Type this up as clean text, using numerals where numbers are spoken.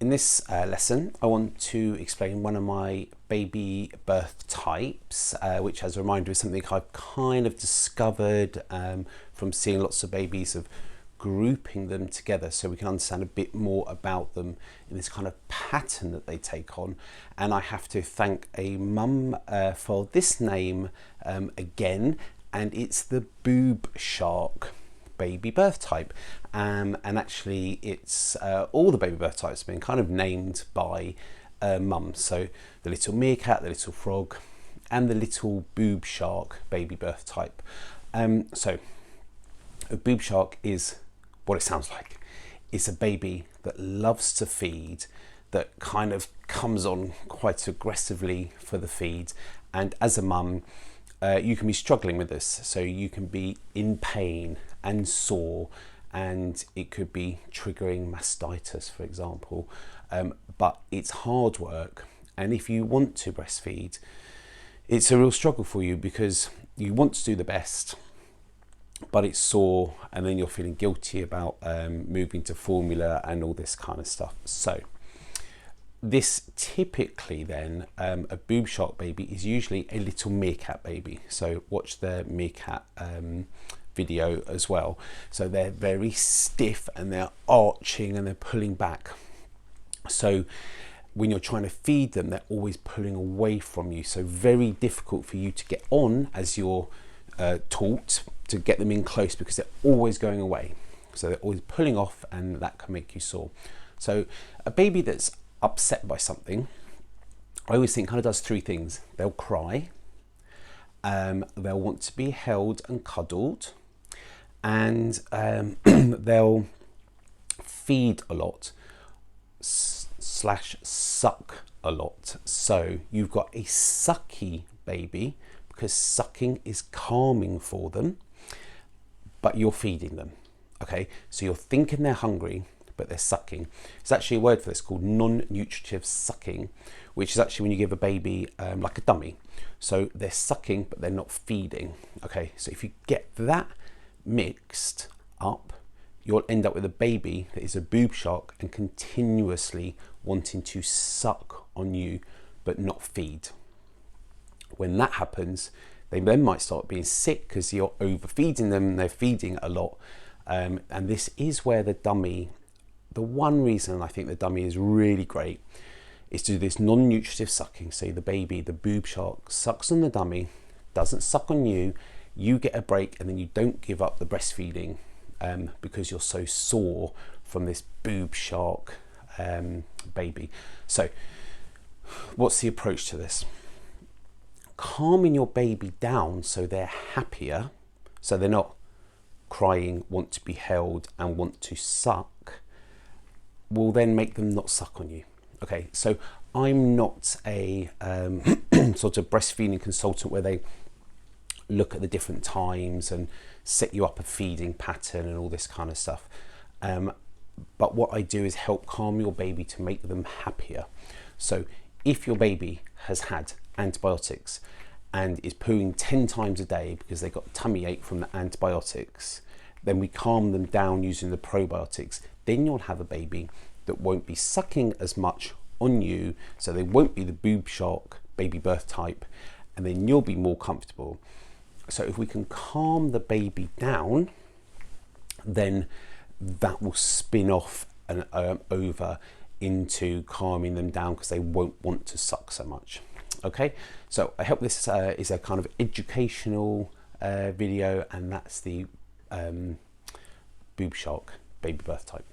In this lesson, I want to explain one of my baby birth types, which, as a reminder, is something I've kind of discovered from seeing lots of babies, of grouping them together so we can understand a bit more about them in this kind of pattern that they take on. And I have to thank a mum for this name again, and it's the boob shark baby birth type, and actually it's all the baby birth types have been kind of named by mum. So the little meerkat, the little frog, and the little boob shark baby birth type. So a boob shark is what it sounds like. It's a baby that loves to feed, that kind of comes on quite aggressively for the feed, and as a mum you can be struggling with this, so you can be in pain and sore, and it could be triggering mastitis, for example, but it's hard work. And if you want to breastfeed, it's a real struggle for you because you want to do the best, but it's sore, and then you're feeling guilty about moving to formula and all this kind of stuff. So this typically then, a boob shark baby is usually a little meerkat baby. So watch the meerkat video as well. So they're very stiff and they're arching and they're pulling back. So when you're trying to feed them, they're always pulling away from you. So very difficult for you to get on as you're taught to get them in close, because they're always going away. So they're always pulling off, and that can make you sore. So a baby that's upset by something, I always think kind of does three things. They'll cry, they'll want to be held and cuddled, and they'll feed a lot slash suck a lot. So you've got a sucky baby because sucking is calming for them, but you're feeding them. Okay, so you're thinking they're hungry, but they're sucking. It's actually a word for this called non-nutritive sucking, which is actually when you give a baby like a dummy. So they're sucking, but they're not feeding. Okay, so if you get that mixed up, you'll end up with a baby that is a boob shark and continuously wanting to suck on you, but not feed. When that happens, they then might start being sick because you're overfeeding them and they're feeding a lot. And this is where the one reason I think the dummy is really great is to do this non-nutritive sucking. So the baby, the boob shark, sucks on the dummy, doesn't suck on you, you get a break, and then you don't give up the breastfeeding because you're so sore from this boob shark baby. So what's the approach to this? Calming your baby down so they're happier, so they're not crying, want to be held and want to suck, will then make them not suck on you. Okay, so I'm not a sort of breastfeeding consultant where they look at the different times and set you up a feeding pattern and all this kind of stuff. But what I do is help calm your baby to make them happier. So if your baby has had antibiotics and is pooing 10 times a day because they got tummy ache from the antibiotics, then we calm them down using the probiotics. Then you'll have a baby that won't be sucking as much on you, so they won't be the boob shark baby birth type, and then you'll be more comfortable. So if we can calm the baby down, then that will spin off and over into calming them down because they won't want to suck so much. Okay, so I hope this is a kind of educational video, and that's the boob shark baby birth type.